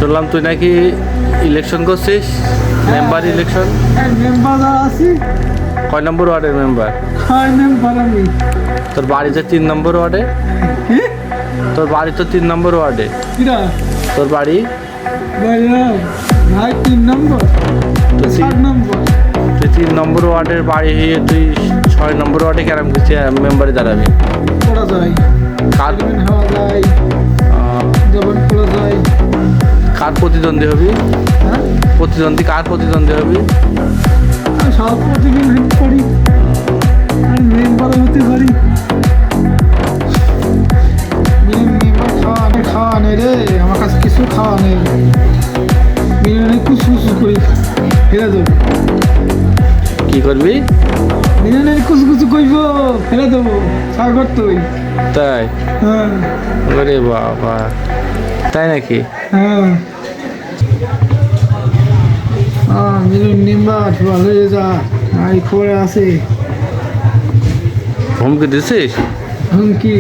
শুনলাম তুই নাকি ইলেকশন করছিস, মেম্বার ইলেকশন। মেম্বার আছি। কয় নম্বর ওয়ার্ডের মেম্বার? মেম্বার আমি। তোর বাড়ি তো 3 নম্বর ওয়ার্ডে। কি? তোর বাড়ি তো 3 নম্বর ওয়ার্ডে। কিরা? তোর বাড়ি ভাই 3 নম্বর, তো 4 নম্বর। তুই 3 নম্বর ওয়ার্ডের বাড়ি হয়ে তুই 6 নম্বর ওয়ার্ডে কেরাম কিছু মেম্বারে দাঁড়াবি? করা যায়, কার হওয়া যায়, জবান করা যায়। কার প্রতিদ্বন্দ্বী হবি? হ্যাঁ, কার প্রতিদ্বন্দ্বী হবি? আমি সব প্রতিদিন হেল্প করি, আমি মেম্বার হতে পারি। মেম্বার খাওয়া নেই রে, আমার কাছে কিছু খাওয়া নেই। মিলিয়নে কুচু কুচু করি ফেলে দেবো। কি করবি? মিলিয়নে কুচু কুচু করব, ফেলে দেবো সাগর তুই। তাই? হ্যাঁ ওরে বাবা, তাই নাকি? হ্যাঁ। মিলন নিম্বার ভালো হয়ে যা, আর খবরে আছে। হুমকি দিছিস? হুমকি